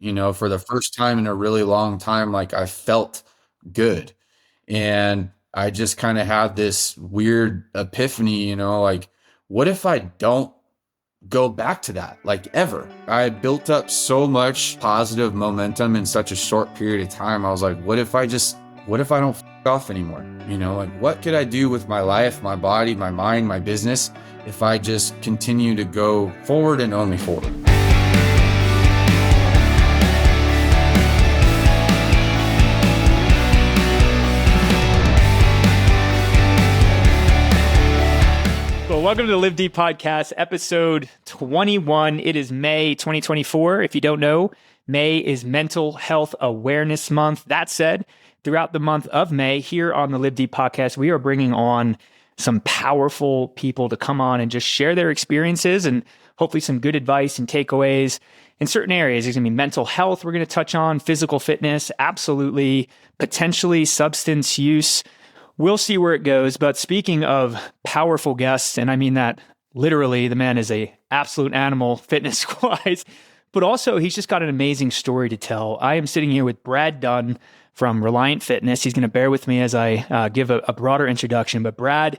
For the first time in a really long time, like I felt good. And I just kind of had this weird epiphany, like, what if I don't go back to that, like ever? I had built up so much positive momentum in such a short period of time. I was like, what if I don't off anymore? Like what could I do with my life, my body, my mind, my business if I just continue to go forward and only forward? Well, welcome to the Live Deep Podcast, episode 21. It is May 2024. If you don't know, May is Mental Health Awareness Month. That said, throughout the month of May, here on the Live Deep Podcast, we are bringing on some powerful people to come on and just share their experiences and hopefully some good advice and takeaways in certain areas. There's going to be mental health we're going to touch on, physical fitness, absolutely, potentially substance use. We'll see where it goes. But speaking of powerful guests, and I mean that literally, the man is a absolute animal fitness-wise, but also he's just got an amazing story to tell. I am sitting here with Brad Dunn from Reliant Fitness. He's going to bear with me as I give a broader introduction. But Brad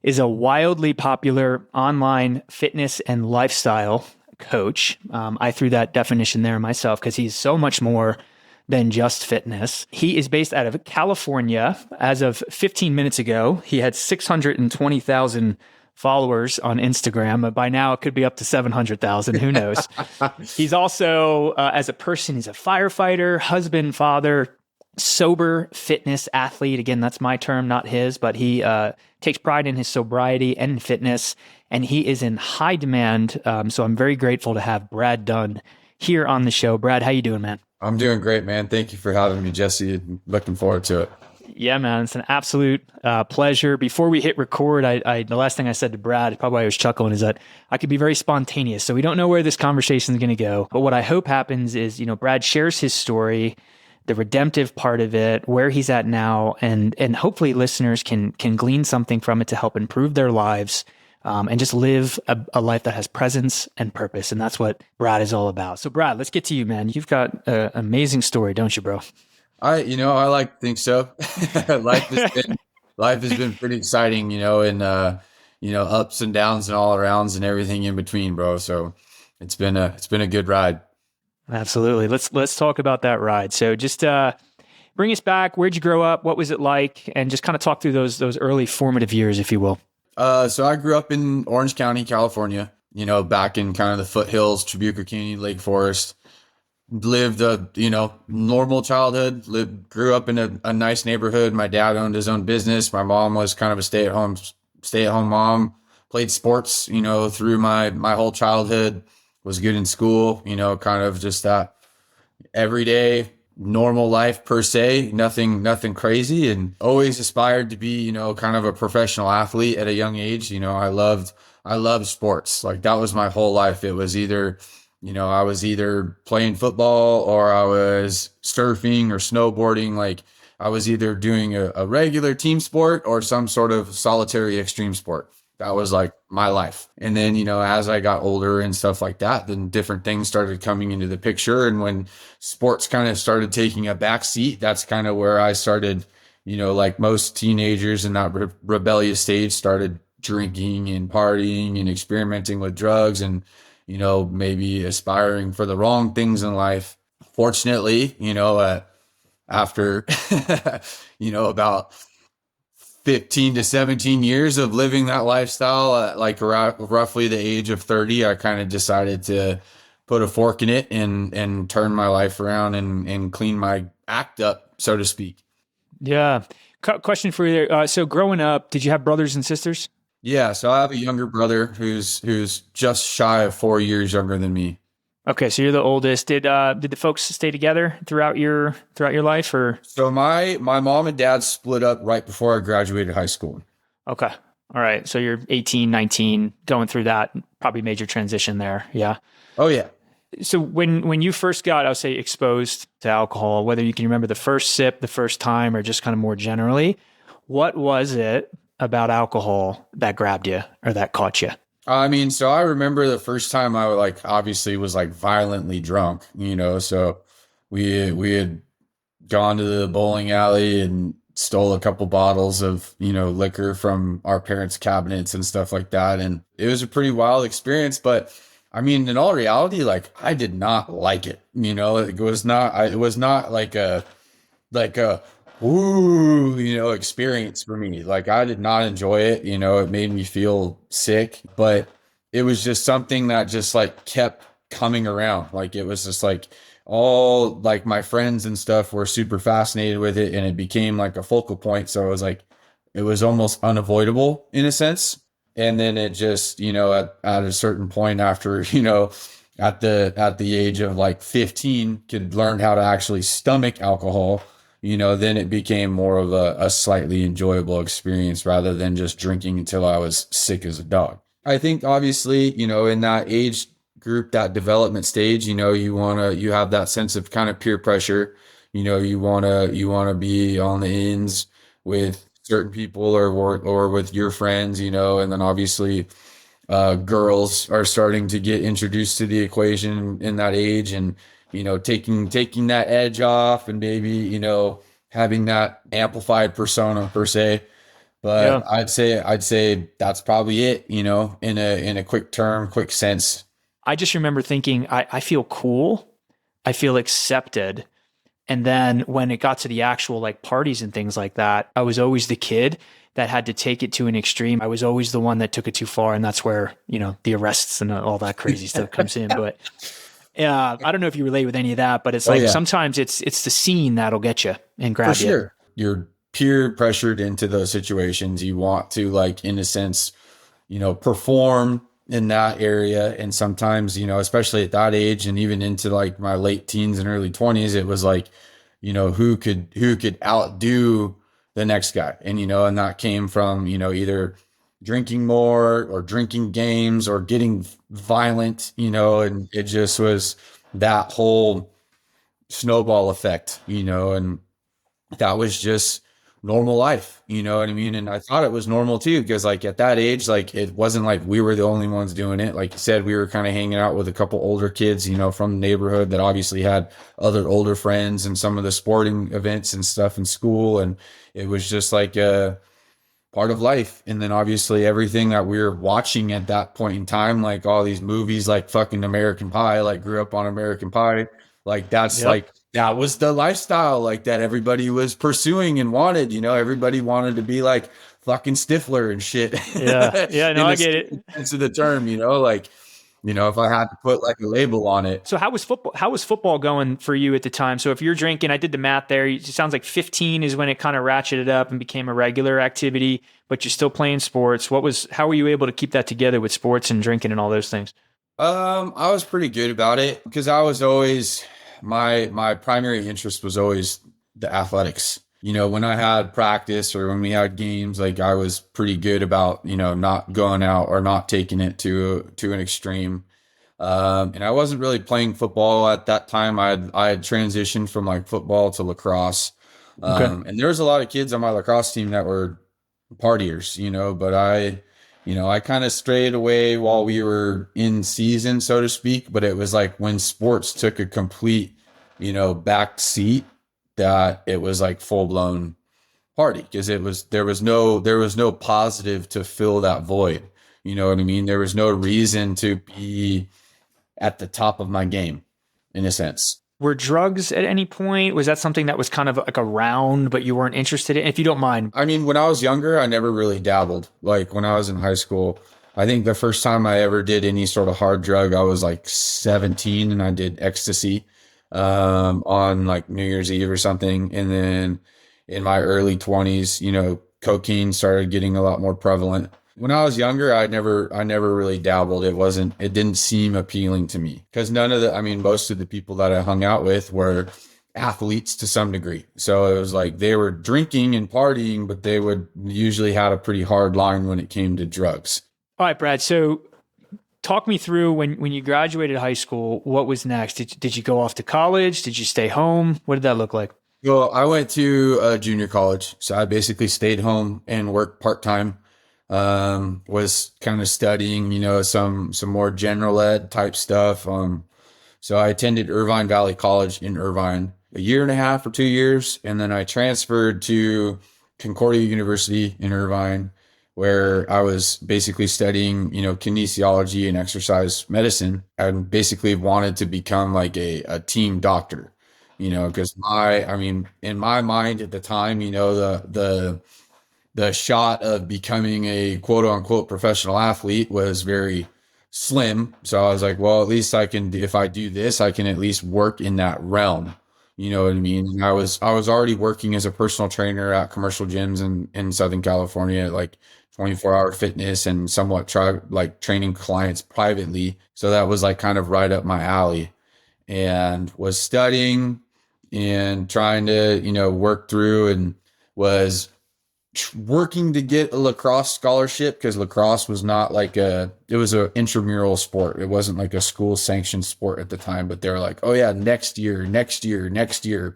is a wildly popular online fitness and lifestyle coach. I threw that definition there myself because he's so much more than just fitness. He is based out of California. As of 15 minutes ago, he had 620,000 followers on Instagram. By now, it could be up to 700,000. Who knows? He's also, as a person, he's a firefighter, husband, father, sober fitness athlete. Again, that's my term, not his, but he takes pride in his sobriety and fitness, and he is in high demand. So I'm very grateful to have Brad Dunn here on the show. Brad, how you doing, man? I'm doing great, man. Thank you for having me, Jesse. Looking forward to it. Yeah, man, it's an absolute pleasure. Before we hit record, the last thing I said to Brad, probably why I was chuckling, is that I could be very spontaneous. So we don't know where this conversation is going to go. But what I hope happens is, Brad shares his story, the redemptive part of it, where he's at now, and hopefully listeners can glean something from it to help improve their lives. And just live a life that has presence and purpose. And that's what Brad is all about. So Brad, let's get to you, man. You've got an amazing story, don't you, bro? I like to think so. life has been pretty exciting, and ups and downs and all arounds and everything in between, bro. So it's been a good ride. Absolutely. Let's talk about that ride. So just bring us back. Where'd you grow up? What was it like? And just kind of talk through those early formative years, if you will. So I grew up in Orange County, California, back in kind of the foothills, Trabuco Canyon, Lake Forest. Lived a, normal childhood, grew up in a nice neighborhood. My dad owned his own business. My mom was kind of a stay-at-home mom, played sports, through my whole childhood, was good in school, kind of just that everyday normal life per se, nothing crazy, and always aspired to be, kind of a professional athlete at a young age. I loved sports. Like that was my whole life. It was either, I was either playing football or I was surfing or snowboarding. Like I was either doing a regular team sport or some sort of solitary extreme sport. That was like my life. And then, as I got older and stuff like that, then different things started coming into the picture. And when sports kind of started taking a back seat, that's kind of where I started, like most teenagers in that rebellious stage, started drinking and partying and experimenting with drugs and, maybe aspiring for the wrong things in life. Fortunately, after, about 15 to 17 years of living that lifestyle at like roughly the age of 30, I kind of decided to put a fork in it and turn my life around and clean my act up, so to speak. Yeah. Question for you there. So growing up, did you have brothers and sisters? Yeah. So I have a younger brother who's just shy of 4 years younger than me. Okay, so you're the oldest. Did the folks stay together throughout your life, or? So my mom and dad split up right before I graduated high school. Okay. All right. So you're 18, 19, going through that probably major transition there. Yeah. Oh yeah. So when you first got, I'll say, exposed to alcohol, whether you can remember the first sip, the first time, or just kind of more generally, what was it about alcohol that grabbed you or that caught you? I mean, so I remember the first time I like obviously was like violently drunk, so we had gone to the bowling alley and stole a couple bottles of, liquor from our parents' cabinets and stuff like that. And it was a pretty wild experience. But I mean, in all reality, like I did not like it. It was not like a woo, experience for me. Like I did not enjoy it. It made me feel sick, but it was just something that just like kept coming around. Like it was just like all like my friends and stuff were super fascinated with it and it became like a focal point. So it was like it was almost unavoidable in a sense. And then it just, at a certain point after, at the age of like 15 could learn how to actually stomach alcohol, then it became more of a slightly enjoyable experience rather than just drinking until I was sick as a dog. I think obviously, in that age group, that development stage, you have that sense of kind of peer pressure. You wanna be on the ends with certain people or with your friends, and then obviously girls are starting to get introduced to the equation in that age and taking that edge off and maybe having that amplified persona per se, but Yeah. I'd say that's probably it, in a quick sense. I just remember thinking, I feel cool. I feel accepted. And then when it got to the actual like parties and things like that, I was always the kid that had to take it to an extreme. I was always the one that took it too far. And that's where, the arrests and all that crazy stuff comes in. But I don't know if you relate with any of that, but it's Oh like yeah, sometimes it's the scene that'll get you and for grab you. sure. You're peer pressured into those situations. You want to, like, in a sense, perform in that area. And sometimes, especially at that age and even into like my late teens and early 20s, it was like, who could outdo the next guy. And, and that came from, either drinking more or drinking games or getting violent, and it just was that whole snowball effect, and that was just normal life. You know what I mean? And I thought it was normal too, because like at that age, like it wasn't like we were the only ones doing it. Like you said, we were kind of hanging out with a couple older kids, from the neighborhood that obviously had other older friends and some of the sporting events and stuff in school. And it was just like part of life. And then obviously everything that we were watching at that point in time, like all these movies like fucking American Pie, like grew up on American Pie. Like that's Yep. like that was the lifestyle like that everybody was pursuing and wanted, everybody wanted to be like fucking Stifler and shit. Yeah. Yeah. No, In I the get it. sense of the term, like, if I had to put like a label on it. So how was football? How was football going for you at the time? So if you're drinking, I did the math there. It sounds like 15 is when it kind of ratcheted up and became a regular activity, but you're still playing sports. How were you able to keep that together with sports and drinking and all those things? I was pretty good about it because I was always my primary interest was always the athletics. When I had practice or when we had games, like I was pretty good about, not going out or not taking it to an extreme. And I wasn't really playing football at that time. I had transitioned from like football to lacrosse. Okay. And there was a lot of kids on my lacrosse team that were partiers, but I kind of strayed away while we were in season, so to speak. But it was like when sports took a complete, back seat, that it was like full blown party because there was no positive to fill that void. You know what I mean? There was no reason to be at the top of my game in a sense. Were drugs at any point? Was that something that was kind of like around, but you weren't interested in? If you don't mind. I mean, when I was younger, I never really dabbled. Like when I was in high school, I think the first time I ever did any sort of hard drug, I was like 17 and I did ecstasy on like New Year's Eve or something. And then in my early 20s, cocaine started getting a lot more prevalent. When I was younger, I never really dabbled. It didn't seem appealing to me because I mean, most of the people that I hung out with were athletes to some degree. So it was like they were drinking and partying, but they would usually had a pretty hard line when it came to drugs. All right, Brad. So talk me through when you graduated high school, what was next? Did you go off to college? Did you stay home? What did that look like? Well, I went to a junior college, so I basically stayed home and worked part time. Was kind of studying, some more general ed type stuff. So I attended Irvine Valley College in Irvine a year and a half or 2 years, and then I transferred to Concordia University in Irvine, where I was basically studying, kinesiology and exercise medicine. I basically wanted to become like a team doctor, because in my mind at the time, the shot of becoming a quote unquote professional athlete was very slim. So I was like, well, at least I can, if I do this, I can at least work in that realm. You know what I mean? And I was already working as a personal trainer at commercial gyms in Southern California, like 24-hour fitness and somewhat like training clients privately. So that was like kind of right up my alley, and was studying and trying to, work through, and was working to get a lacrosse scholarship, because lacrosse was not like it was a intramural sport. It wasn't like a school sanctioned sport at the time, but they were like, oh yeah, next year, next year, next year.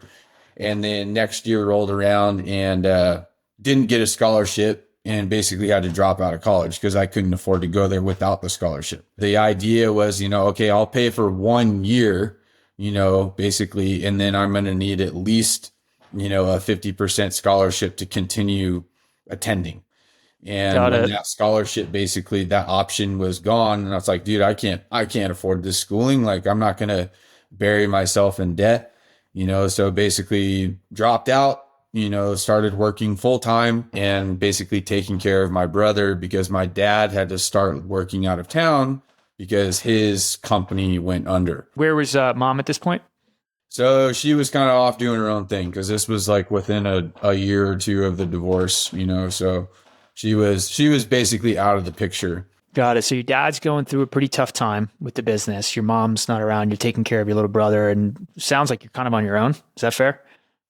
And then next year rolled around, and didn't get a scholarship, and basically had to drop out of college because I couldn't afford to go there without the scholarship. The idea was, okay, I'll pay for 1 year, basically, and then I'm going to need at least, a 50% scholarship to continue attending. And Got when it. that scholarship, basically that option was gone, and I was like, dude, I can't afford this schooling. Like, I'm not going to bury myself in debt, so basically dropped out, started working full time and basically taking care of my brother, because my dad had to start working out of town because his company went under. Where was mom at this point? So she was kind of off doing her own thing, because this was like within a year or two of the divorce, so she was basically out of the picture. Got it. So your dad's going through a pretty tough time with the business. Your mom's not around. You're taking care of your little brother, and sounds like you're kind of on your own. Is that fair?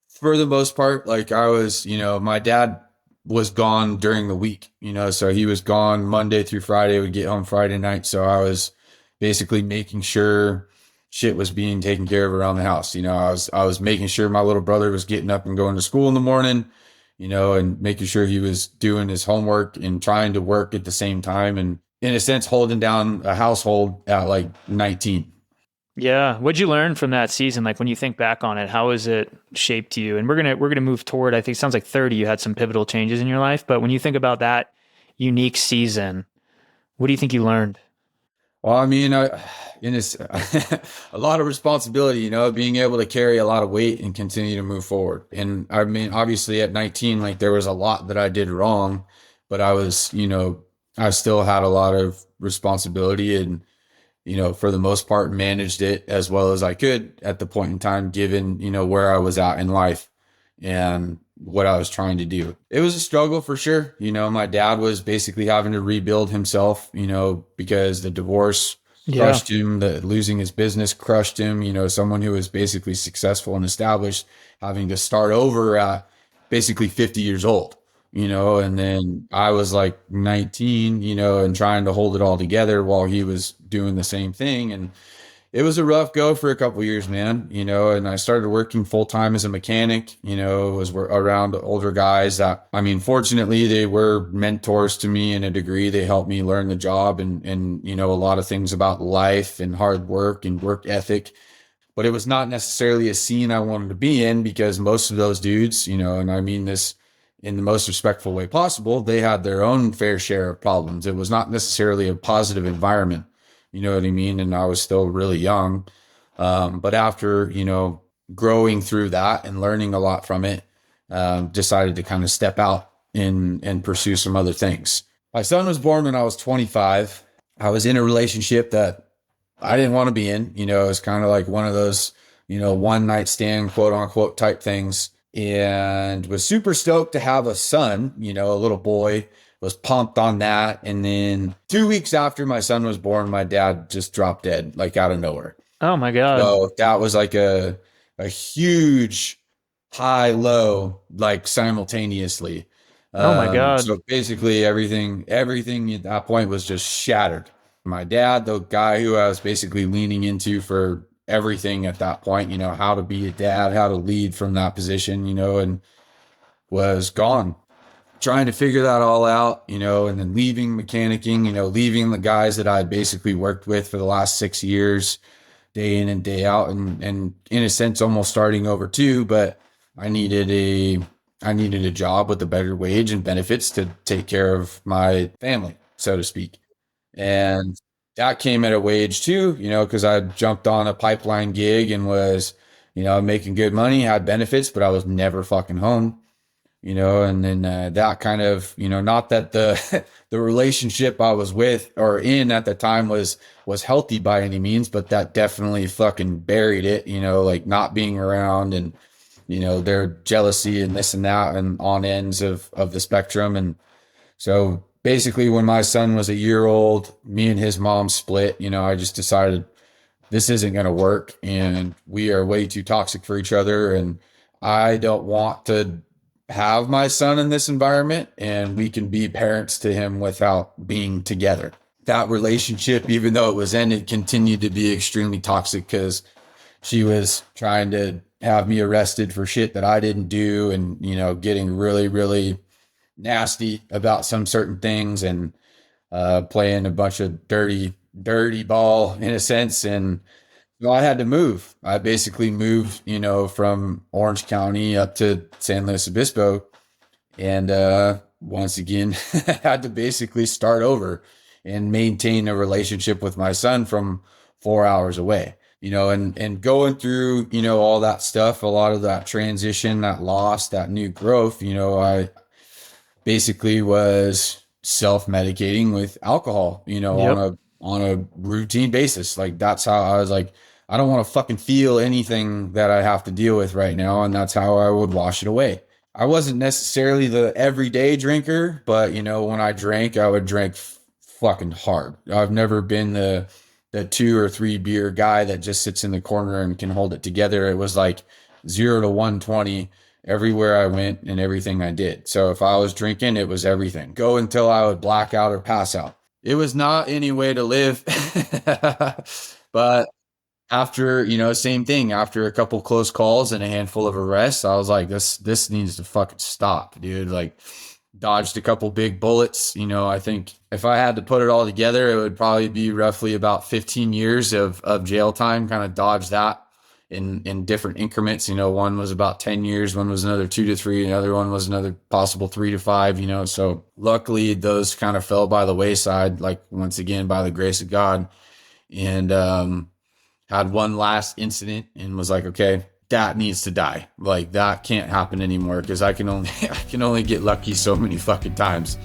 For the most part, like I was, my dad was gone during the week, so he was gone Monday through Friday, would get home Friday night. So I was basically making sure shit was being taken care of around the house. I was making sure my little brother was getting up and going to school in the morning, and making sure he was doing his homework and trying to work at the same time, and in a sense holding down a household at like 19. Yeah. What'd you learn from that season? Like when you think back on it, how has it shaped you? And we're gonna move toward, I think it sounds like 30, you had some pivotal changes in your life. But when you think about that unique season, what do you think you learned? Well, in this, a lot of responsibility, being able to carry a lot of weight and continue to move forward. And obviously at 19, like there was a lot that I did wrong, but I still had a lot of responsibility, and, for the most part, managed it as well as I could at the point in time, given, where I was at in life and what I was trying to do. It was a struggle for sure. My dad was basically having to rebuild himself, because the divorce Yeah. crushed him, the losing his business crushed him, someone who was basically successful and established, having to start over at basically 50 years old, and then I was like 19, and trying to hold it all together while he was doing the same thing. And it was a rough go for a couple years, man, and I started working full time as a mechanic, was around older guys that, fortunately they were mentors to me in a degree. They helped me learn the job, and, a lot of things about life and hard work and work ethic. But it was not necessarily a scene I wanted to be in, because most of those dudes, and I mean this in the most respectful way possible, they had their own fair share of problems. It was not necessarily a positive environment. You know what I mean? And I was still really young. But after, growing through that and learning a lot from it, decided to kind of step out and pursue some other things. My son was born when I was 25. I was in a relationship that I didn't want to be in. It was kind of like one of those, one night stand, quote unquote, type things, and was super stoked to have a son, a little boy. Was pumped on that. And then 2 weeks after my son was born, my dad just dropped dead, like out of nowhere. Oh my God. So that was like a huge high low, like simultaneously. Oh my God. So basically everything at that point was just shattered. My dad, the guy who I was basically leaning into for everything at that point, how to be a dad, how to lead from that position, and was gone. trying to figure that all out, and then leaving mechanicking, leaving the guys that I basically worked with for the last 6 years, day in and day out, and in a sense, almost starting over too. But I needed a job with a better wage and benefits to take care of my family, so to speak. And that came at a wage too, because I jumped on a pipeline gig and was, making good money, had benefits, but I was never fucking home, and then that kind of, not that the the relationship I was with or in at the time was healthy by any means, but that definitely fucking buried it, like not being around and, their jealousy and this and that and on ends of the spectrum. And so basically, when my son was a year old, me and his mom split. I just decided this isn't going to work and we are way too toxic for each other. And I don't want to have my son in this environment, and we can be parents to him without being together. That relationship, even though it was ended, continued to be extremely toxic because she was trying to have me arrested for shit that I didn't do and, getting really, really nasty about some certain things and playing a bunch of dirty ball in a sense. And I had to move. I basically moved, from Orange County up to San Luis Obispo. And once again, had to basically start over and maintain a relationship with my son from 4 hours away, and going through, all that stuff, a lot of that transition, that loss, that new growth, I basically was self-medicating with alcohol, Yep. on a routine basis. Like that's how I was like, I don't want to fucking feel anything that I have to deal with right now. And that's how I would wash it away. I wasn't necessarily the everyday drinker, but when I drank, I would drink fucking hard. I've never been the 2 or 3 beer guy that just sits in the corner and can hold it together. It was like 0 to 120 everywhere I went and everything I did. So if I was drinking, it was everything. Go until I would black out or pass out. It was not any way to live. But after, same thing, after a couple close calls and a handful of arrests, I was like, this needs to fucking stop, dude. Like, dodged a couple big bullets. I think if I had to put it all together, it would probably be roughly about 15 years of jail time. Kind of dodged that in different increments. One was about 10 years, one was another 2 to 3, another one was another possible 3 to 5, so luckily those kind of fell by the wayside, like once again, by the grace of God. And, had one last incident and was like, okay, that needs to die. Like that can't happen anymore because I can only get lucky so many fucking times.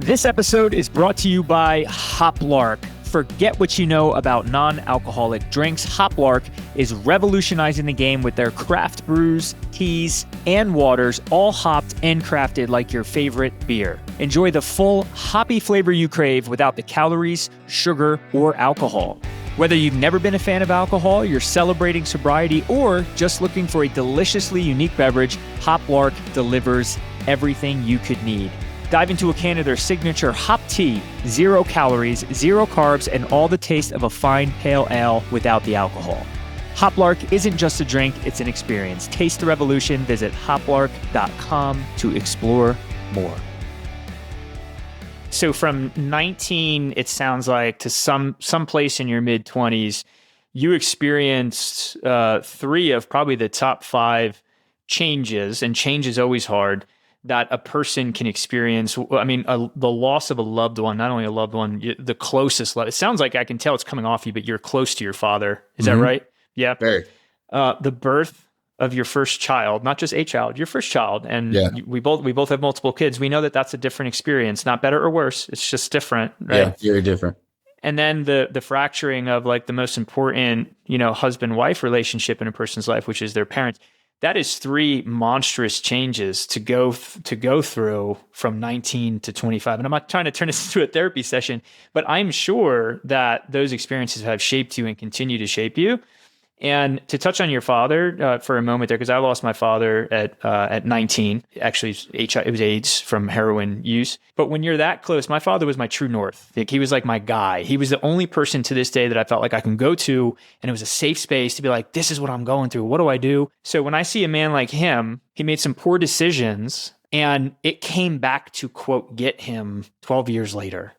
This episode is brought to you by Hoplark. Forget what you know about non-alcoholic drinks. Hoplark is revolutionizing the game with their craft brews, teas, and waters, all hopped and crafted like your favorite beer. Enjoy the full hoppy flavor you crave without the calories, sugar, or alcohol. Whether you've never been a fan of alcohol, you're celebrating sobriety, or just looking for a deliciously unique beverage, Hoplark delivers everything you could need. Dive into a can of their signature hop tea, 0 calories, 0 carbs, and all the taste of a fine pale ale without the alcohol. Hoplark isn't just a drink, it's an experience. Taste the revolution. Visit hoplark.com to explore more. So from 19, it sounds like, to some place in your mid-20s, you experienced 3 of probably the top 5 changes, and change is always hard, that a person can experience. I mean, the loss of a loved one, not only a loved one, the closest love. It sounds like, I can tell it's coming off you, but you're close to your father. Is that right? Yeah. Very. The birth of your first child, not just a child, your first child. And Yeah. we both have multiple kids. We know that that's a different experience, not better or worse. It's just different, right? Yeah, very different. And then the fracturing of like the most important, husband-wife relationship in a person's life, which is their parents. That is 3 monstrous changes to go through from 19 to 25. And I'm not trying to turn this into a therapy session, but I'm sure that those experiences have shaped you and continue to shape you. And to touch on your father for a moment there, because I lost my father at 19. Actually, it was AIDS from heroin use. But when you're that close, my father was my true north. Like, he was like my guy. He was the only person to this day that I felt like I can go to, and it was a safe space to be like, this is what I'm going through. What do I do? So when I see a man like him, he made some poor decisions, And it came back to, quote, get him 12 years later.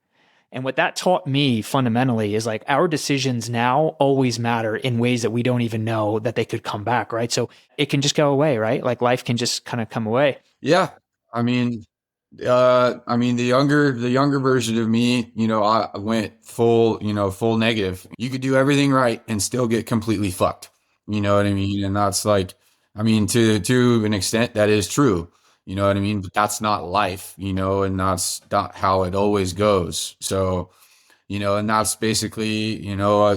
And what that taught me fundamentally is like our decisions now always matter in ways that we don't even know that they could come back, right? So it can just go away, right? Like life can just kind of come away. Yeah. I mean, the younger version of me, I went full, full negative. You could do everything right and still get completely fucked. You know what I mean? And that's like, to an extent, that is true. You know what I mean? But that's not life, and that's not how it always goes. So, and that's basically,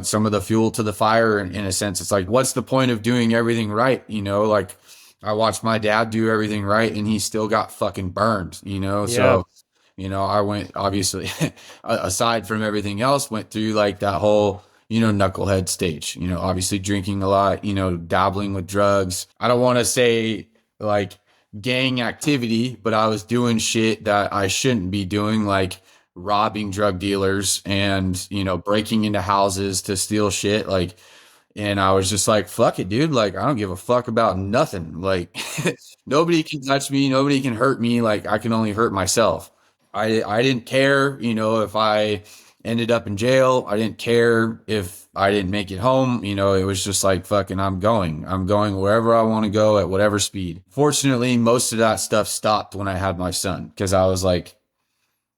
some of the fuel to the fire in a sense. It's like, what's the point of doing everything right? Like I watched my dad do everything right and he still got fucking burned, Yeah. So, I went obviously aside from everything else, went through like that whole, knucklehead stage, obviously drinking a lot, dabbling with drugs. I don't want to say like gang activity, but I was doing shit that I shouldn't be doing, like robbing drug dealers and, breaking into houses to steal shit. Like, and I was just like, fuck it, dude. Like, I don't give a fuck about nothing. Like, nobody can touch me. Nobody can hurt me. Like, I can only hurt myself. I didn't care, if I ended up in jail. I didn't care if I didn't make it home. It was just like, fucking, I'm going. I'm going wherever I want to go at whatever speed. Fortunately, most of that stuff stopped when I had my son because I was like,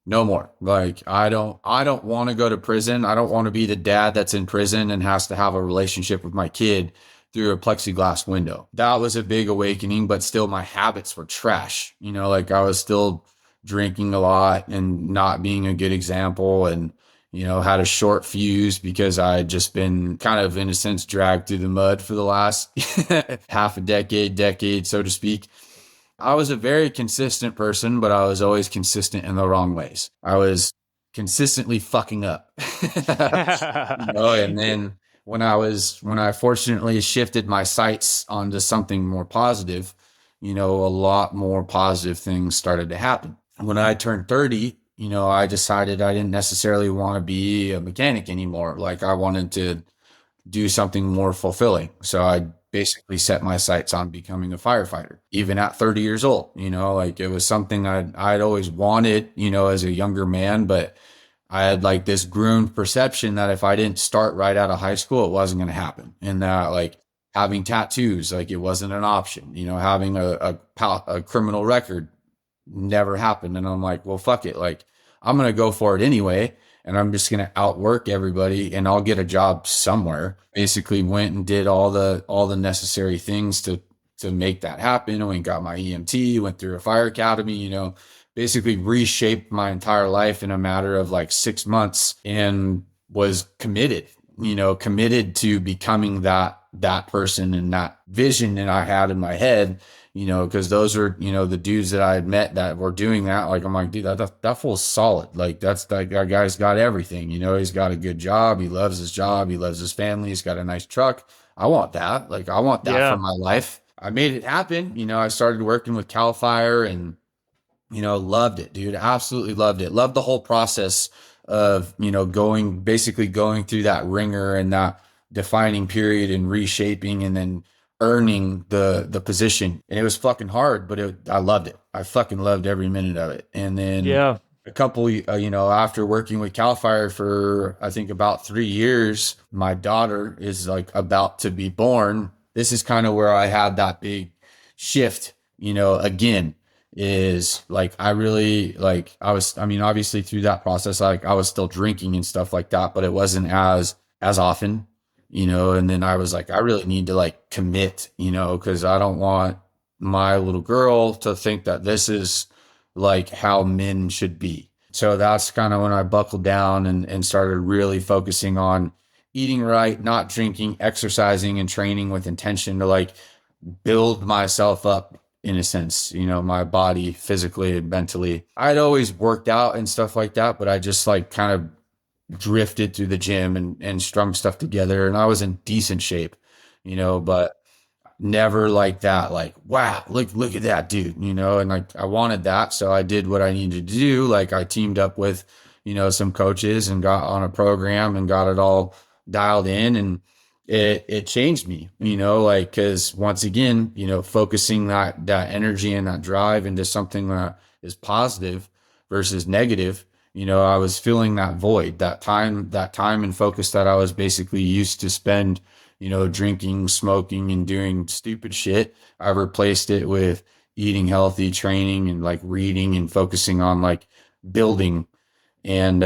no more. Like I don't want to go to prison. I don't want to be the dad that's in prison and has to have a relationship with my kid through a plexiglass window. That was a big awakening, but still my habits were trash. Like I was still drinking a lot and not being a good example and had a short fuse because I had just been kind of in a sense dragged through the mud for the last half a decade, so to speak. I was a very consistent person, but I was always consistent in the wrong ways. I was consistently fucking up. And then when I fortunately shifted my sights onto something more positive, a lot more positive things started to happen. When I turned 30, I decided I didn't necessarily want to be a mechanic anymore. Like I wanted to do something more fulfilling. So I basically set my sights on becoming a firefighter, even at 30 years old. Like it was something I'd always wanted, as a younger man, but I had like this groomed perception that if I didn't start right out of high school, it wasn't going to happen. And that like having tattoos, like it wasn't an option, having a criminal record never happened. And I'm like, well, fuck it. Like I'm going to go for it anyway. And I'm just going to outwork everybody and I'll get a job somewhere. Basically went and did all the necessary things to make that happen. I went and got my EMT, went through a fire academy, basically reshaped my entire life in a matter of like 6 months and was committed to becoming that person and that vision that I had in my head, because those are, the dudes that I had met that were doing that. Like, I'm like, dude, that fool's solid. Like that guy's got everything, he's got a good job. He loves his job. He loves his family. He's got a nice truck. I want that. Like, I want that for Yeah. my life. I made it happen. I started working with Cal Fire and, loved it, dude. Absolutely loved it. Loved the whole process of, basically going through that ringer and that defining period and reshaping and then earning the position. And it was fucking hard, but I loved it. I fucking loved every minute of it. And then Yeah. a couple, after working with Cal Fire for, I think about 3 years, my daughter is like about to be born. This is kind of where I had that big shift, again, is like, I really like, obviously through that process, like I was still drinking and stuff like that, but it wasn't as often, and then I was like, I really need to like commit, cause I don't want my little girl to think that this is like how men should be. So that's kind of when I buckled down and started really focusing on eating right, not drinking, exercising and training with intention to like build myself up in a sense, my body physically and mentally. I'd always worked out and stuff like that, but I just like kind of drifted through the gym and strung stuff together and I was in decent shape, but never like that, like, wow, look at that dude, and like I wanted that. So I did what I needed to do. Like I teamed up with, some coaches and got on a program and got it all dialed in. And it changed me, like, cause once again, focusing that energy and that drive into something that is positive versus negative, I was feeling that void, that time and focus that I was basically used to spend, drinking, smoking, and doing stupid shit. I replaced it with eating healthy, training, and like reading and focusing on like building. And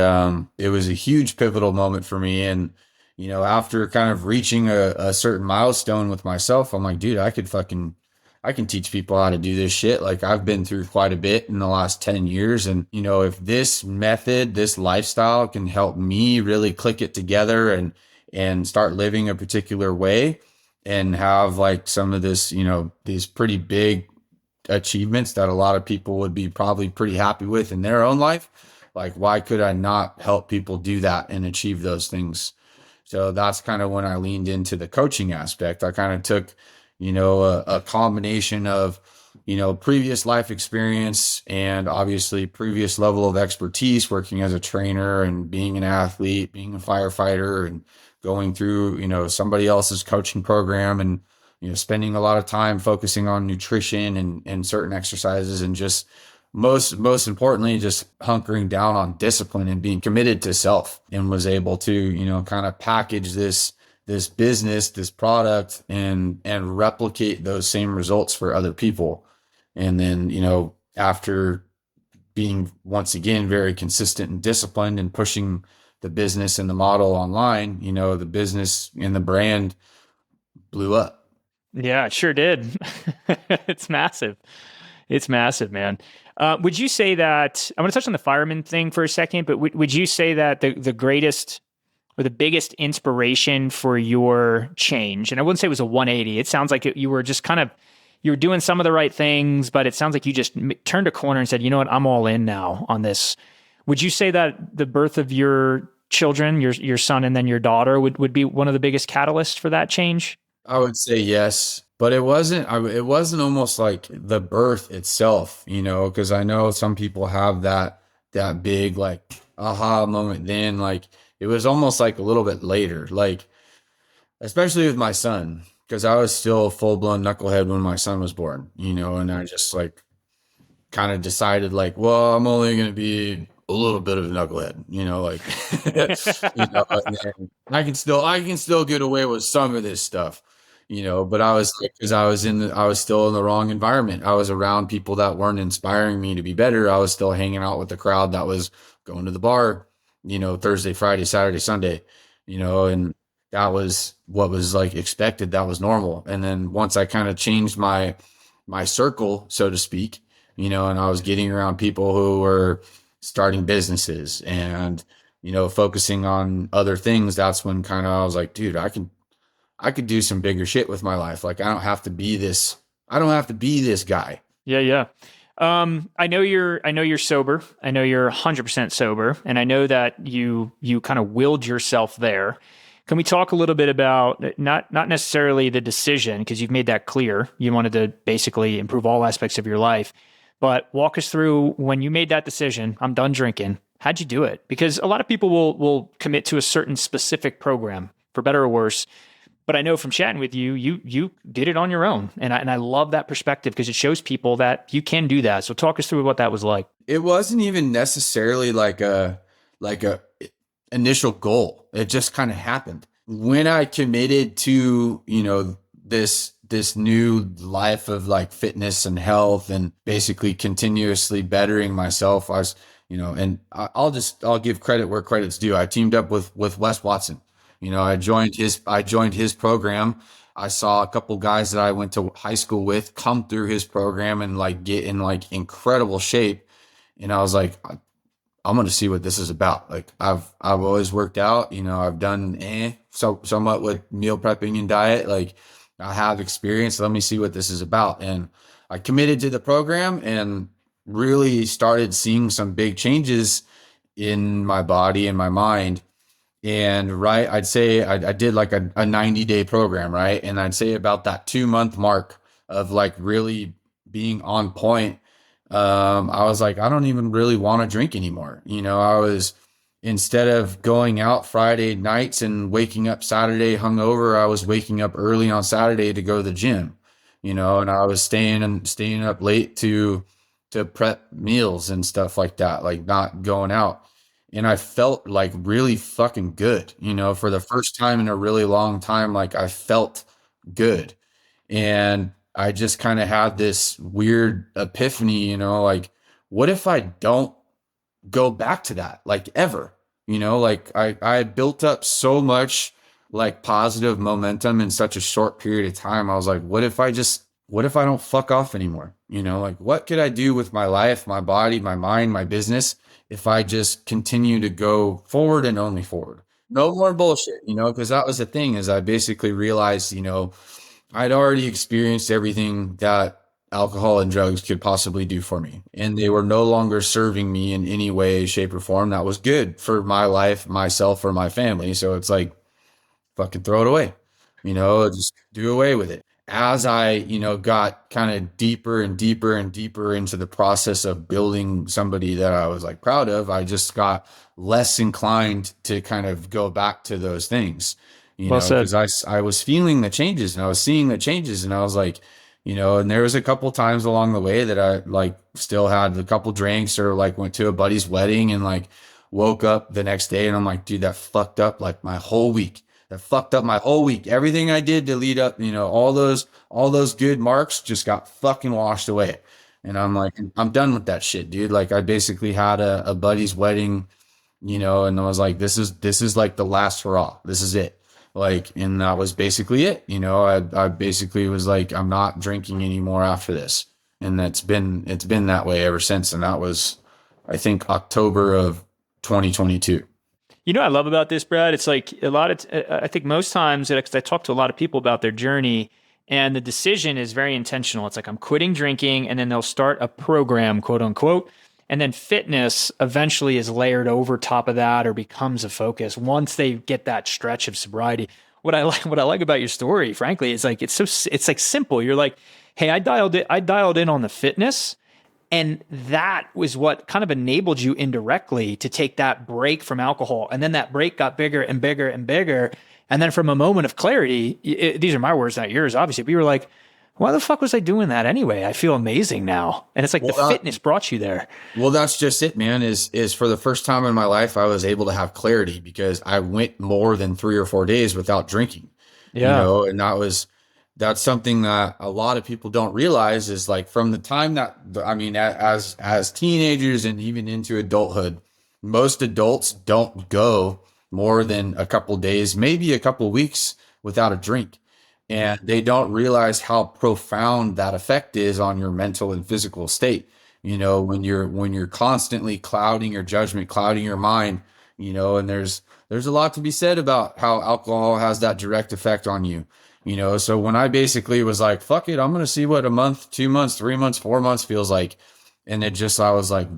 it was a huge pivotal moment for me. And after kind of reaching a certain milestone with myself, I'm like, dude, I can teach people how to do this shit. Like, I've been through quite a bit in the last 10 years. And, if this method, this lifestyle can help me really click it together and start living a particular way and have like some of this, these pretty big achievements that a lot of people would be probably pretty happy with in their own life. Like, why could I not help people do that and achieve those things? So that's kind of when I leaned into the coaching aspect. I kind of took, a combination of, previous life experience and obviously previous level of expertise working as a trainer and being an athlete, being a firefighter and going through, somebody else's coaching program and, spending a lot of time focusing on nutrition and certain exercises and just most importantly, just hunkering down on discipline and being committed to self, and was able to, kind of package this business, this product, and replicate those same results for other people. And then, after being once again very consistent and disciplined and pushing the business and the model online, the business and the brand blew up. Yeah, it sure did. It's massive. It's massive, man. Would you say that I want to touch on the fireman thing for a second, but would you say that the greatest or the biggest inspiration for your change, and I wouldn't say it was a 180. It sounds like you were just kind of, you were doing some of the right things, but it sounds like you just turned a corner and said, you know what, I'm all in now on this. Would you say that the birth of your children, your son and then your daughter would be one of the biggest catalysts for that change? I would say yes, but it wasn't almost like the birth itself, because I know some people have that big like aha moment then. Like, it was almost like a little bit later, like especially with my son, because I was still full blown knucklehead when my son was born, and I just like kind of decided like, well, I'm only going to be a little bit of a knucklehead, like, and then I can still get away with some of this stuff, but I was like, cause I was still in the wrong environment. I was around people that weren't inspiring me to be better. I was still hanging out with the crowd that was going to the bar, Thursday, Friday, Saturday, Sunday, and that was what was like expected. That was normal. And then once I kind of changed my circle, so to speak, and I was getting around people who were starting businesses and, focusing on other things. That's when kind of I was like, dude, I could do some bigger shit with my life. Like, I don't have to be this guy. Yeah, yeah. I know you're sober. I know you're 100% sober, and I know that you kind of willed yourself there. Can we talk a little bit about not necessarily the decision, because you've made that clear. You wanted to basically improve all aspects of your life, but walk us through when you made that decision. I'm done drinking. How'd you do it? Because a lot of people will commit to a certain specific program, for better or worse. But I know from chatting with you, you did it on your own, and I love that perspective because it shows people that you can do that. So talk us through what that was like. It wasn't even necessarily like a initial goal. It just kind of happened. When I committed to, this new life of like fitness and health and basically continuously bettering myself, I was, and I'll give credit where credit's due. I teamed up with Wes Watson. I joined his program. I saw a couple guys that I went to high school with come through his program and like get in like incredible shape. And I was like, I'm going to see what this is about. Like, I've always worked out, I've done somewhat with meal prepping and diet. Like, I have experience. Let me see what this is about. And I committed to the program and really started seeing some big changes in my body and my mind. And right, I'd say I did like a 90-day program, right? And I'd say about that 2 month mark of like really being on point, I was like, I don't even really want to drink anymore. instead of going out Friday nights and waking up Saturday hungover, I was waking up early on Saturday to go to the gym, and I was staying up late to prep meals and stuff like that, like not going out. And I felt like really fucking good, for the first time in a really long time, like I felt good. And I just kind of had this weird epiphany, like, what if I don't go back to that, like ever? Like I had built up so much like positive momentum in such a short period of time. I was like, what if I don't fuck off anymore? Like what could I do with my life, my body, my mind, my business if I just continue to go forward and only forward? No more bullshit, because that was the thing is I basically realized, I'd already experienced everything that alcohol and drugs could possibly do for me. And they were no longer serving me in any way, shape, or form that was good for my life, myself, or my family. So it's like, fucking throw it away, just do away with it. As I, got kind of deeper and deeper and deeper into the process of building somebody that I was like proud of, I just got less inclined to kind of go back to those things, Well said. because I was feeling the changes and I was seeing the changes and I was like, and there was a couple times along the way that I like still had a couple drinks or like went to a buddy's wedding and like woke up the next day and I'm like, dude, that fucked up like my whole week. That fucked up my whole week. Everything I did to lead up, all those good marks just got fucking washed away. And I'm like, I'm done with that shit, dude. Like I basically had a buddy's wedding, and I was like, this is like the last hurrah. This is it. Like, and that was basically it. I basically was like, I'm not drinking anymore after this. And it's been that way ever since. And that was, I think, October of 2022. I love about this, Brad. It's like a lot of, I think most times, because I talk to a lot of people about their journey, and the decision is very intentional. It's like, I'm quitting drinking, and then they'll start a program, quote unquote. And then fitness eventually is layered over top of that or becomes a focus once they get that stretch of sobriety. What I like about your story, frankly, is like, it's like simple. You're like, hey, I dialed in on the fitness. And that was what kind of enabled you indirectly to take that break from alcohol. And then that break got bigger and bigger and bigger. And then from a moment of clarity, these are my words, not yours, obviously, but you were like, why the fuck was I doing that anyway? I feel amazing now. And it's like the fitness brought you there. Well, that's just it, man, is for the first time in my life, I was able to have clarity because I went more than 3 or 4 days without drinking, Yeah. and that's something that a lot of people don't realize is like from the time that, I mean, as teenagers and even into adulthood, most adults don't go more than a couple days, maybe a couple weeks without a drink. And they don't realize how profound that effect is on your mental and physical state. When you're constantly clouding your judgment, clouding your mind, and there's a lot to be said about how alcohol has that direct effect on you. So when I basically was like, fuck it, I'm going to see what a month, 2 months, 3 months, 4 months feels like. And I was like,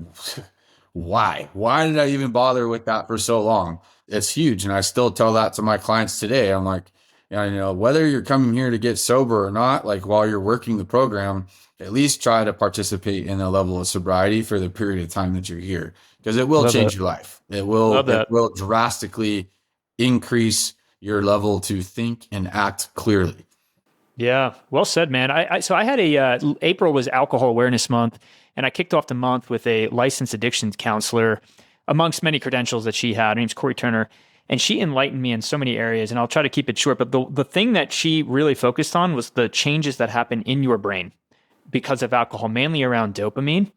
why did I even bother with that for so long? It's huge. And I still tell that to my clients today. I'm like, whether you're coming here to get sober or not, like while you're working the program, at least try to participate in a level of sobriety for the period of time that you're here, because it will Love change that. your life. Love that. It will drastically increase your level to think and act clearly. Yeah, well said, man. So I had April was Alcohol Awareness Month, and I kicked off the month with a licensed addictions counselor, amongst many credentials that she had. Her name's Corey Turner, and she enlightened me in so many areas. And I'll try to keep it short, but the thing that she really focused on was the changes that happen in your brain because of alcohol, mainly around dopamine.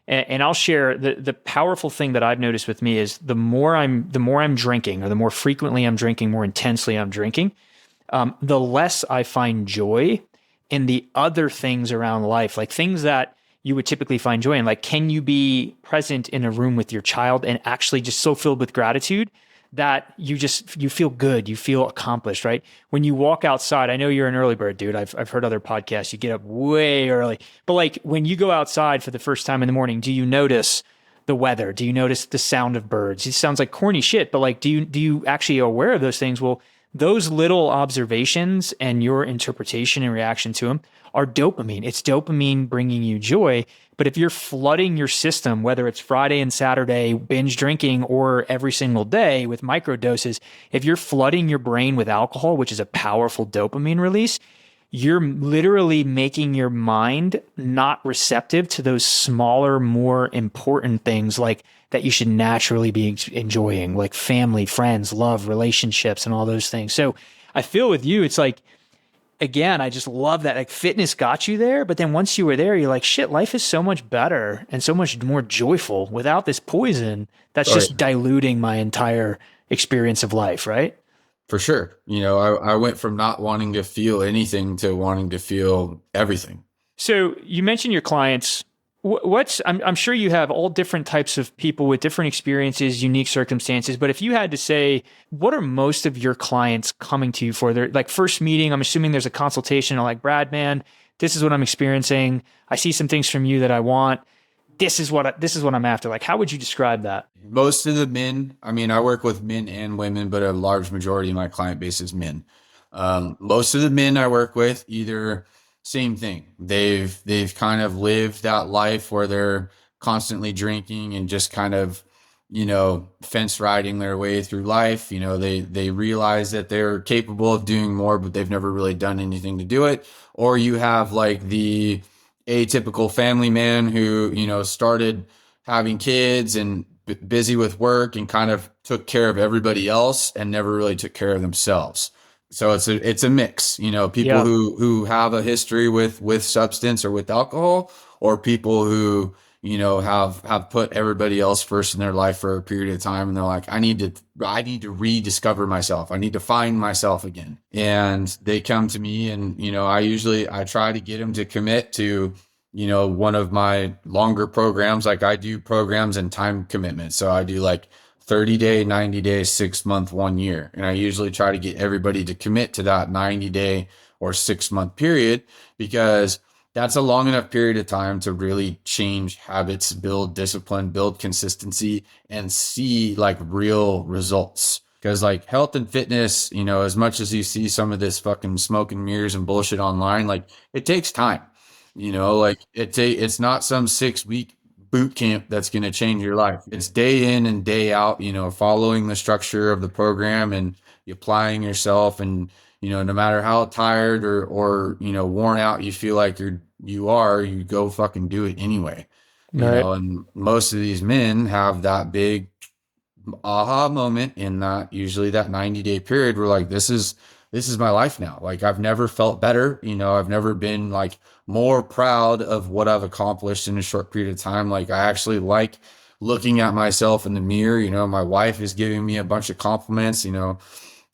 And I'll share the powerful thing that I've noticed with me is the more I'm drinking, or the more frequently I'm drinking, more intensely I'm drinking, the less I find joy in the other things around life, like things that you would typically find joy in. Like, can you be present in a room with your child and actually just so filled with gratitude that you feel good, you feel accomplished, right? When you walk outside, I know you're an early bird, dude. I've heard other podcasts, you get up way early, but like when you go outside for the first time in the morning, do you notice the weather? Do you notice the sound of birds? It sounds like corny shit, but like, do you actually aware of those things? Well, those little observations and your interpretation and reaction to them are dopamine. It's dopamine bringing you joy. But if you're flooding your system, whether it's Friday and Saturday binge drinking or every single day with micro doses, if you're flooding your brain with alcohol, which is a powerful dopamine release, you're literally making your mind not receptive to those smaller, more important things like that you should naturally be enjoying, like family, friends, love, relationships, and all those things. So I feel with you, it's like, again, I just love that. Like fitness got you there, but then once you were there, you're like, shit, life is so much better and so much more joyful without this poison that's Right. just diluting my entire experience of life, right? For sure. I went from not wanting to feel anything to wanting to feel everything. So you mentioned your clients. I'm sure you have all different types of people with different experiences, unique circumstances. But if you had to say, what are most of your clients coming to you for? Their like first meeting, I'm assuming there's a consultation. Like, Brad, man, this is what I'm experiencing. I see some things from you that I want. This is what I'm after. Like, how would you describe that? Most of the men, I mean, I work with men and women, but a large majority of my client base is men. Most of the men I work with, either same thing. They've kind of lived that life where they're constantly drinking and just kind of, fence riding their way through life. They realize that they're capable of doing more, but they've never really done anything to do it. Or you have like the atypical family man who, started having kids and busy with work and kind of took care of everybody else and never really took care of themselves. So it's a mix, people Yeah. who have a history with substance or with alcohol, or people who, have put everybody else first in their life for a period of time. And they're like, I need to rediscover myself. I need to find myself again. And they come to me and, I try to get them to commit to, one of my longer programs. Like I do programs and time commitments. So I do like 30-day, 90-day, 6 month, 1 year. And I usually try to get everybody to commit to that 90-day or 6 month period, because that's a long enough period of time to really change habits, build discipline, build consistency, and see like real results. Because like health and fitness, as much as you see some of this fucking smoke and mirrors and bullshit online, like it takes time. Like it's not some 6 week boot camp that's going to change your life. It's day in and day out, following the structure of the program and applying yourself. And, no matter how tired or, worn out you feel like you go fucking do it anyway, Right. and most of these men have that big aha moment in that, usually that 90-day period where like this is my life now. Like I've never felt better. I've never been like more proud of what I've accomplished in a short period of time. Like I actually like looking at myself in the mirror. My wife is giving me a bunch of compliments,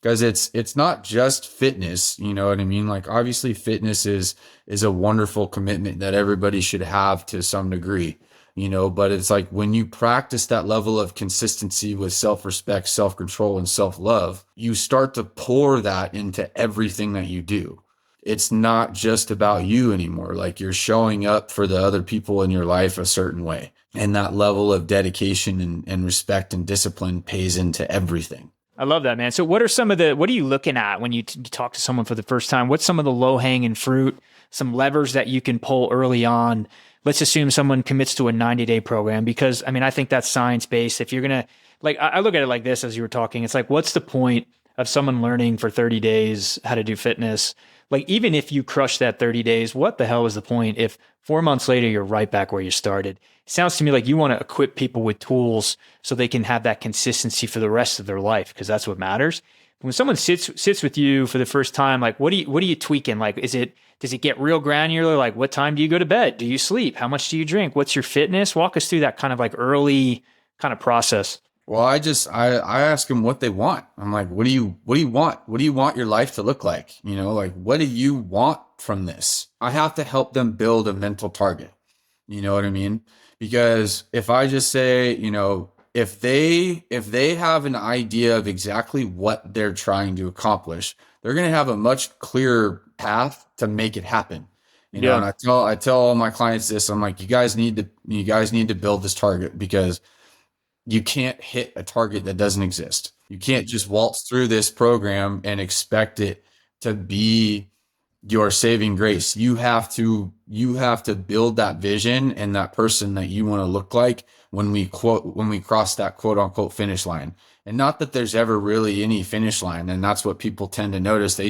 because it's not just fitness, you know what I mean? Like obviously fitness is a wonderful commitment that everybody should have to some degree, but it's like when you practice that level of consistency with self-respect, self-control, and self-love, you start to pour that into everything that you do. It's not just about you anymore. Like you're showing up for the other people in your life a certain way. And that level of dedication and respect and discipline pays into everything. I love that, man. So what are you looking at when you talk to someone for the first time? What's some of the low hanging fruit, some levers that you can pull early on? Let's assume someone commits to a 90-day program, because I mean, I think that's science based. If you're going to like, I look at it like this, as you were talking, it's like, what's the point of someone learning for 30 days how to do fitness? Like, even if you crush that 30 days, what the hell is the point if 4 months later you're right back where you started? It sounds to me like you want to equip people with tools so they can have that consistency for the rest of their life, because that's what matters. When someone sits with you for the first time, like what are you tweaking? Like, does it get real granular? Like, what time do you go to bed? Do you sleep? How much do you drink? What's your fitness? Walk us through that kind of like early kind of process. Well, I ask them what they want. I'm like, what do you want? What do you want your life to look like? Like, what do you want from this? I have to help them build a mental target. You know what I mean? Because if I just say, if they have an idea of exactly what they're trying to accomplish, they're going to have a much clearer path to make it happen. And Yeah. I tell all my clients this. I'm like, you guys need to build this target, because you can't hit a target that doesn't exist. You can't just waltz through this program and expect it to be your saving grace. You have to build that vision and that person that you want to look like when we cross that quote unquote finish line. And not that there's ever really any finish line. And that's what people tend to notice. They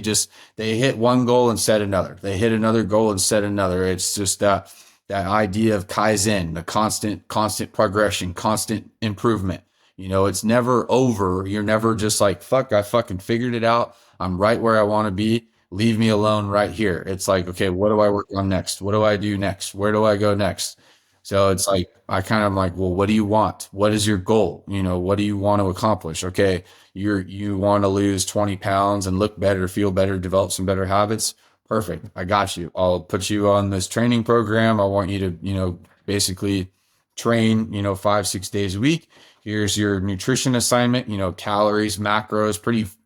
hit one goal and set another. They hit another goal and set another. It's just that idea of Kaizen, the constant progression, constant improvement. It's never over. You're never just like, fuck, I fucking figured it out. I'm right where I want to be. Leave me alone right here. It's like, okay, what do I work on next? What do I do next? Where do I go next? So it's like, I kind of like, well, what do you want? What is your goal? What do you want to accomplish? Okay. You want to lose 20 pounds and look better, feel better, develop some better habits. Perfect. I got you. I'll put you on this training program. I want you to, basically train, 5, 6 days a week. Here's your nutrition assignment, calories, macros,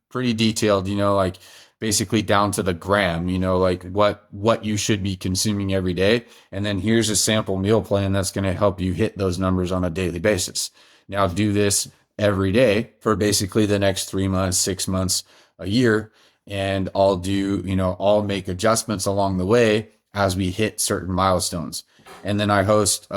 pretty detailed, like basically down to the gram, like what you should be consuming every day. And then here's a sample meal plan that's going to help you hit those numbers on a daily basis. Now do this every day for basically the next 3 months, 6 months, a year. And I'll make adjustments along the way as we hit certain milestones. And then I host,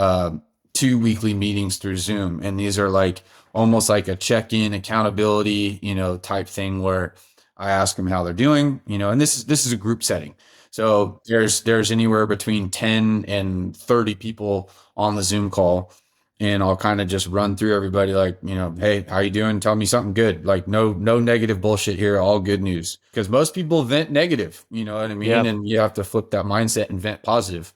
2 weekly meetings through Zoom. And these are like almost like a check-in accountability, type thing where I ask them how they're doing, and this is a group setting. So there's anywhere between 10 and 30 people on the Zoom call. And I'll kind of just run through everybody like, hey, how you doing? Tell me something good. Like no negative bullshit here, all good news. Because most people vent negative, you know what I mean? Yeah. And you have to flip that mindset and vent positive.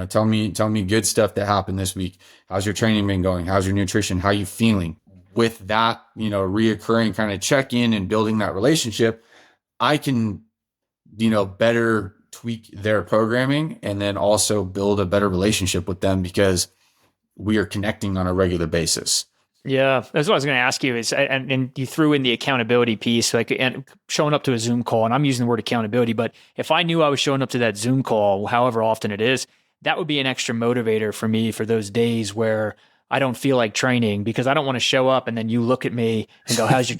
Tell me good stuff that happened this week. How's your training been going? How's your nutrition? How you feeling? With that, reoccurring kind of check in and building that relationship, I can, better tweak their programming and then also build a better relationship with them because we are connecting on a regular basis. Yeah, that's what I was going to ask you is, and you threw in the accountability piece, like, and showing up to a Zoom call, and I'm using the word accountability, but if I knew I was showing up to that Zoom call, however often it is, that would be an extra motivator for me for those days where I don't feel like training, because I don't want to show up and then you look at me and go, how's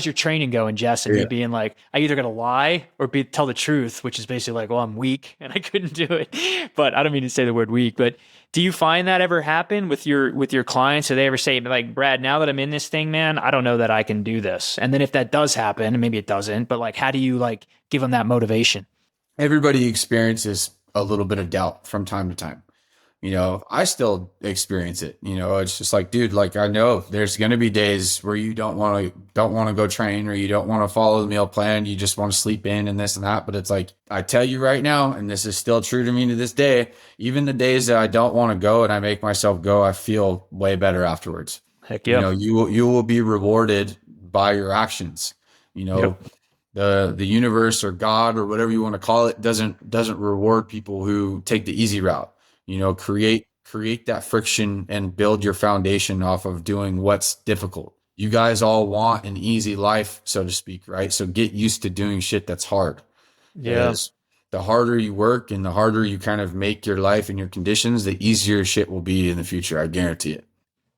your training going, Jess? And Yeah. me being like, I either got to lie or tell the truth, which is basically like, well, I'm weak and I couldn't do it. But I don't mean to say the word weak, but do you find that ever happen with your clients? Do they ever say like, Brad, now that I'm in this thing, man, I don't know that I can do this. And then if that does happen, and maybe it doesn't, but like, how do you like give them that motivation? Everybody experiences a little bit of doubt from time to time. I still experience it. It's just like, dude, like I know there's going to be days where you don't want to go train, or you don't want to follow the meal plan. You just want to sleep in and this and that. But it's like, I tell you right now, and this is still true to me to this day, even the days that I don't want to go and I make myself go, I feel way better afterwards. Heck yeah. You will be rewarded by your actions. You know, Yep. the universe or God or whatever you want to call it doesn't reward people who take the easy route. Create that friction and build your foundation off of doing what's difficult. You guys all want an easy life, so to speak, right? So get used to doing shit that's hard. Yeah. Because the harder you work and the harder you kind of make your life and your conditions, the easier shit will be in the future. I guarantee it.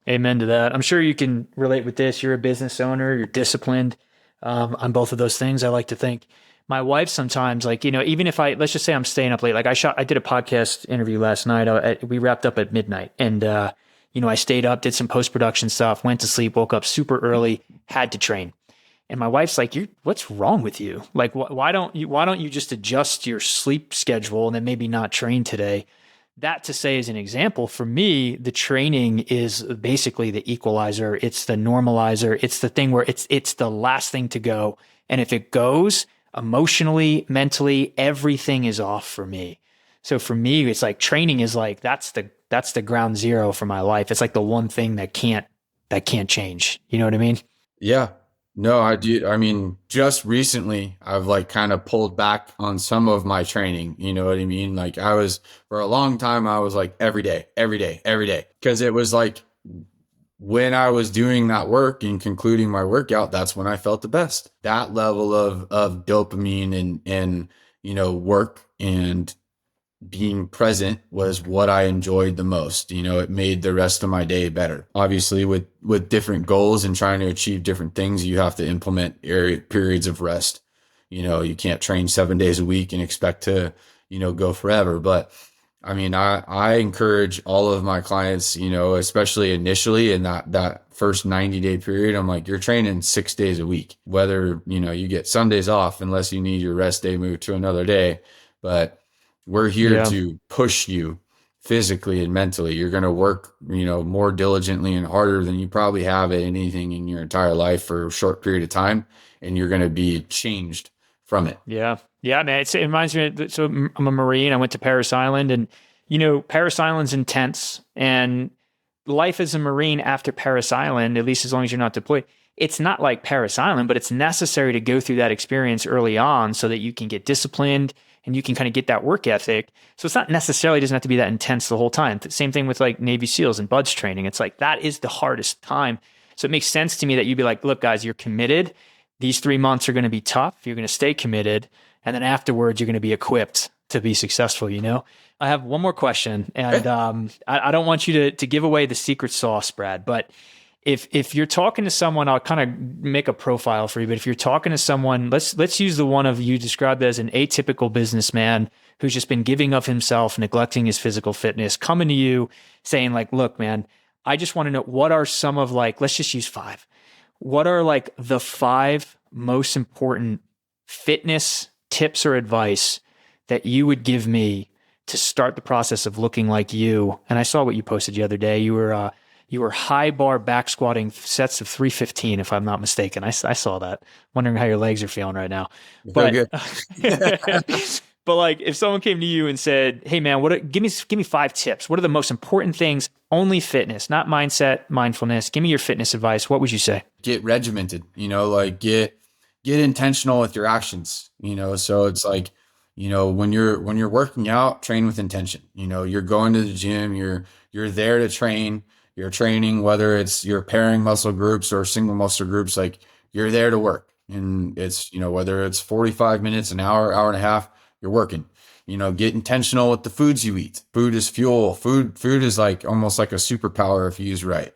Amen to that. I'm sure you can relate with this. You're a business owner, you're disciplined on both of those things. I like to think. My wife sometimes, like, even if let's just say I'm staying up late, like I did a podcast interview last night. We wrapped up at midnight, and, I stayed up, did some post-production stuff, went to sleep, woke up super early, had to train. And my wife's like, what's wrong with you? Like, why don't you just adjust your sleep schedule and then maybe not train today? That, to say, as an example, for me, the training is basically the equalizer. It's the normalizer. It's the thing where it's the last thing to go. And if it goes emotionally, mentally, everything is off for me. So for me, it's like training is like, that's the ground zero for my life. It's like the one thing that can't change. You know what I mean? Yeah. No, I do. I mean, just recently, I've like kind of pulled back on some of my training. You know what I mean? Like for a long time, I was like every day, every day, every day. Cause it was like when I was doing that work and concluding my workout, that's when I felt the best. That level of dopamine and work and being present was what I enjoyed the most. You know, it made the rest of my day better. Obviously, with different goals and trying to achieve different things, you have to implement periods of rest. You know, you can't train 7 days a week and expect to, go forever. But I mean, I encourage all of my clients, especially initially in that first 90-day period, I'm like, you're training 6 days a week, whether, you get Sundays off unless you need your rest day moved to another day. But we're here Yeah. to push you physically and mentally. You're going to work, more diligently and harder than you probably have at anything in your entire life for a short period of time. And you're going to be changed from it. Yeah. Yeah, man. It reminds me. So I'm a Marine. I went to Paris Island, and Paris Island's intense. And life as a Marine after Paris Island, at least as long as you're not deployed, it's not like Paris Island, but it's necessary to go through that experience early on so that you can get disciplined and you can kind of get that work ethic. So it's not necessarily doesn't have to be that intense the whole time. Same thing with like Navy SEALs and BUDS training. It's like that is the hardest time. So it makes sense to me that you'd be like, look, guys, you're committed. These 3 months are going to be tough. You're going to stay committed. And then afterwards, you're going to be equipped to be successful. I have one more question, and I don't want you to give away the secret sauce, Brad, but if you're talking to someone, I'll kind of make a profile for you. But if you're talking to someone, let's use the one of you described as an atypical businessman who's just been giving of himself, neglecting his physical fitness, coming to you saying like, look, man, I just want to know what are some of like, let's just use five. What are like the five most important fitness tips or advice that you would give me to start the process of looking like you? And I saw what you posted the other day. You were high bar back squatting sets of 315, if I'm not mistaken. I saw that. Wondering how your legs are feeling right now. Feel But good. but like if someone came to you and said, "Hey man, give me 5 tips. What are the most important things? Only fitness, not mindset, mindfulness. Give me your fitness advice." What would you say? Get regimented, like get intentional with your actions, so it's like, when you're working out, train with intention. You're going to the gym, you're there to train, you're training, whether it's you're pairing muscle groups or single muscle groups, like you're there to work. And it's, whether it's 45 minutes, an hour and a half, you're working. Get intentional with the foods you eat. Food is fuel. Food is like almost like a superpower if used right.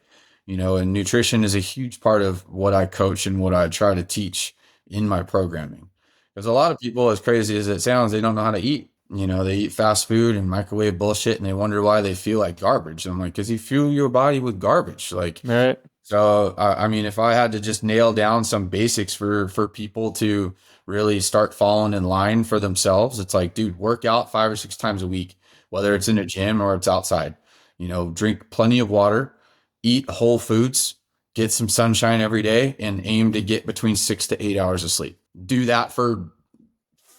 And nutrition is a huge part of what I coach and what I try to teach in my programming. Because a lot of people, as crazy as it sounds, they don't know how to eat. They eat fast food and microwave bullshit and they wonder why they feel like garbage. I'm like, because you fuel your body with garbage. Like, Right. so, I mean, if I had to just nail down some basics for people to really start falling in line for themselves, it's like, dude, work out 5 or 6 times a week, whether it's in a gym or it's outside. Drink plenty of water, eat whole foods, get some sunshine every day, and aim to get between 6 to 8 hours of sleep. Do that for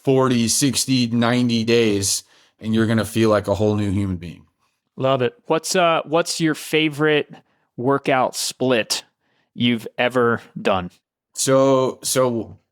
40, 60, 90 days, and you're going to feel like a whole new human being. Love it. What's your favorite workout split you've ever done? So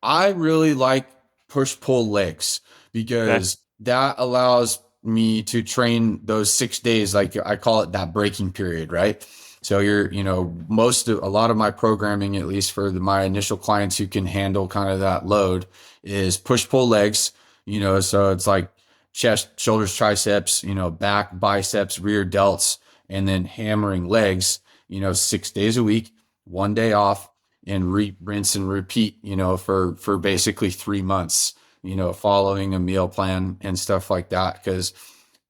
I really like push pull legs Okay. because that allows me to train those 6 days. Like I call it that breaking period, right? So a lot of my programming, at least for my initial clients who can handle kind of that load, is push pull legs, so it's like chest, shoulders, triceps, back, biceps, rear delts, and then hammering legs, 6 days a week, one day off, and rinse and repeat, for basically 3 months, following a meal plan and stuff like that, because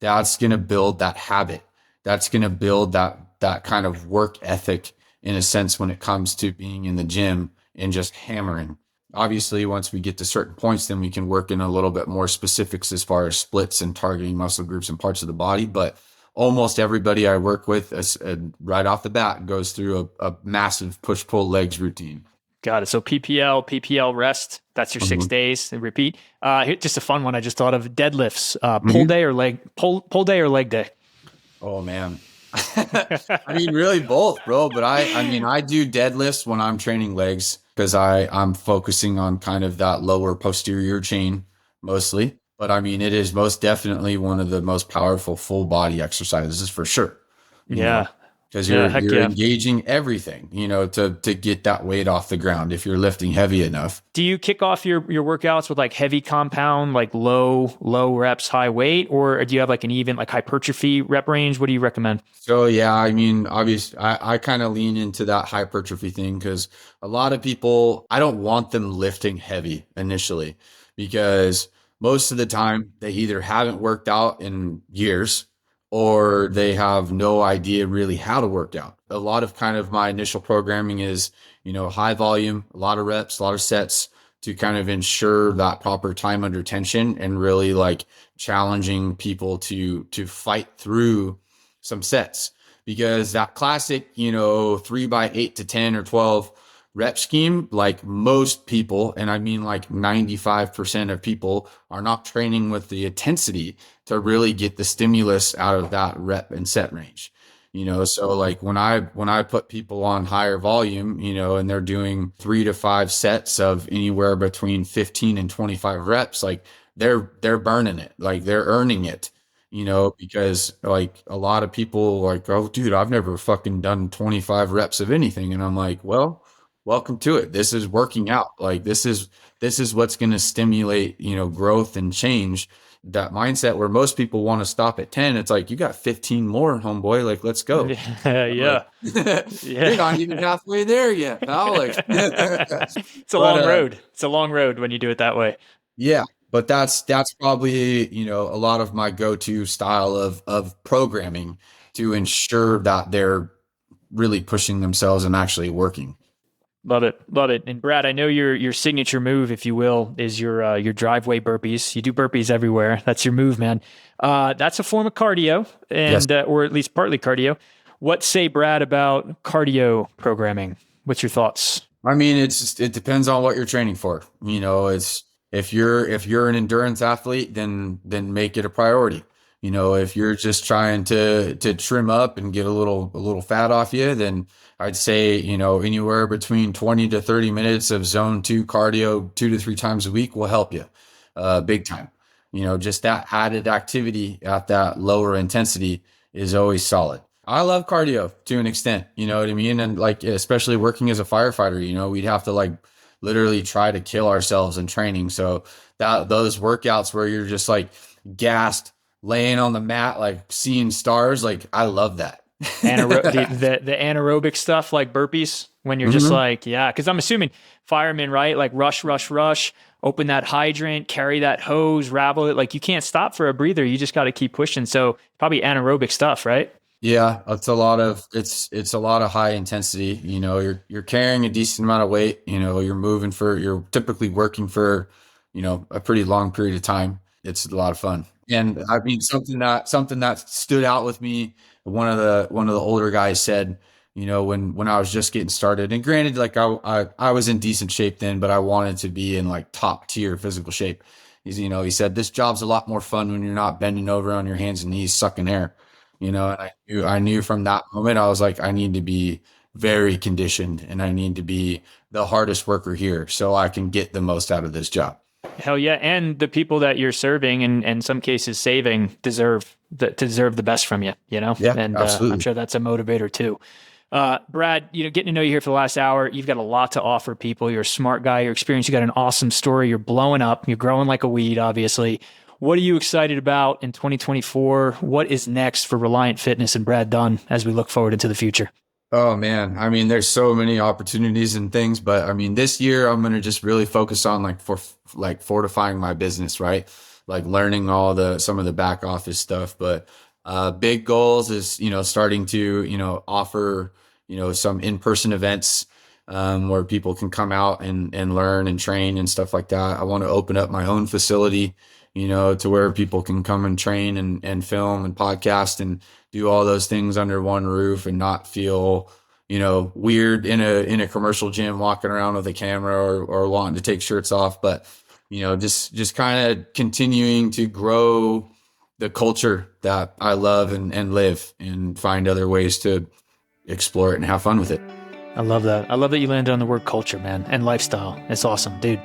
that's going to build that habit. That's going to build that kind of work ethic in a sense when it comes to being in the gym and just hammering. Obviously, once we get to certain points, then we can work in a little bit more specifics as far as splits and targeting muscle groups and parts of the body. But almost everybody I work with, right off the bat, goes through a massive push pull legs routine. Got it. So PPL rest. That's your 6 days and repeat. Just a fun one I just thought of. Deadlifts. Pull day or leg day. Oh man. I mean, really both, bro. But I do deadlifts when I'm training legs because I'm focusing on kind of that lower posterior chain mostly. But I mean, it is most definitely one of the most powerful full body exercises for sure. You Yeah. know, because Yeah, heck you're yeah. engaging everything, to get that weight off the ground if you're lifting heavy enough. Do you kick off your workouts with like heavy compound, like low reps, high weight, or do you have like an even like hypertrophy rep range? What do you recommend? So yeah, I mean, obviously, I kind of lean into that hypertrophy thing because a lot of people, I don't want them lifting heavy initially because most of the time they either haven't worked out in years or they have no idea really how to work out. A lot of kind of my initial programming is, high volume, a lot of reps, a lot of sets to kind of ensure that proper time under tension and really like challenging people to fight through some sets because that classic, 3 by 8 to 10 or 12 rep scheme, like most people, and I mean like 95% of people are not training with the intensity to really get the stimulus out of that rep and set range. So like when I put people on higher volume, and they're doing 3 to 5 sets of anywhere between 15 and 25 reps, like they're burning it, like they're earning it, because like a lot of people like, oh, dude, I've never fucking done 25 reps of anything. And I'm like, well, welcome to it. This is working out. Like this is what's going to stimulate, growth and change. That mindset where most people want to stop at 10. It's like, you got 15 more, homeboy. Like, let's go. I'm like, Yeah, you're not yeah. even halfway there yet, pal. Like, It's a but, long road. It's a long road when you do it that way. yeah, but that's probably, a lot of my go-to style of programming to ensure that they're really pushing themselves and actually working. Love it, love it. And Brad, I know your signature move, if you will, is your driveway burpees. You do burpees everywhere. That's your move, man. That's a form of cardio, Yes. and or at least partly cardio. What say Brad about cardio programming? What's your thoughts? I mean, it depends on what you're training for. It's if you're an endurance athlete, then make it a priority. If you're just trying to trim up and get a little fat off you, then I'd say, anywhere between 20 to 30 minutes of zone 2 cardio 2 to 3 times a week will help you big time. Just that added activity at that lower intensity is always solid. I love cardio to an extent, you know what I mean? And like, especially working as a firefighter, we'd have to like literally try to kill ourselves in training. So that those workouts where you're just like gassed, laying on the mat, like seeing stars, like I love that. The anaerobic stuff like burpees when you're just Mhm. like, yeah, because I'm assuming firemen, right? Like rush, open that hydrant, carry that hose, ravel it. Like you can't stop for a breather. You just got to keep pushing. So probably anaerobic stuff, right? Yeah, it's a lot of high intensity. You're carrying a decent amount of weight. You're typically working for, a pretty long period of time. It's a lot of fun. And I mean something that stood out with me, one of the older guys said, when I was just getting started, and granted, like I was in decent shape then, but I wanted to be in like top tier physical shape. He said, this job's a lot more fun when you're not bending over on your hands and knees sucking air. And I knew from that moment, I was like, I need to be very conditioned and I need to be the hardest worker here so I can get the most out of this job. Hell yeah. And the people that you're serving and in some cases saving deserve the best from you, Yeah, and I'm absolutely. sure that's a motivator too. Brad, getting to know you here for the last hour, you've got a lot to offer people. You're a smart guy, you're experienced, you got an awesome story, you're blowing up, you're growing like a weed, obviously. What are you excited about in 2024? What is next for Reliant Fitness and Brad Dunn as we look forward into the future? Oh man, I mean, there's so many opportunities and things, but I mean, this year I'm gonna just really focus on like fortifying my business, right? Like learning some of the back office stuff. But big goals is starting to offer some in-person events where people can come out and learn and train and stuff like that. I want to open up my own facility, to where people can come and train and film and podcast and do all those things under one roof and not feel, weird in a commercial gym walking around with a camera or wanting to take shirts off. But, just kind of continuing to grow the culture that I love and live and find other ways to explore it and have fun with it. I love that. I love that you landed on the word culture, man, and lifestyle. It's awesome, dude.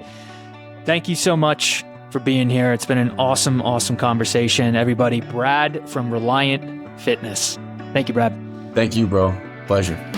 Thank you so much for being here. It's been an awesome, awesome conversation. Everybody, Brad from Reliant Fitness. Thank you, Brad. Thank you, bro. Pleasure.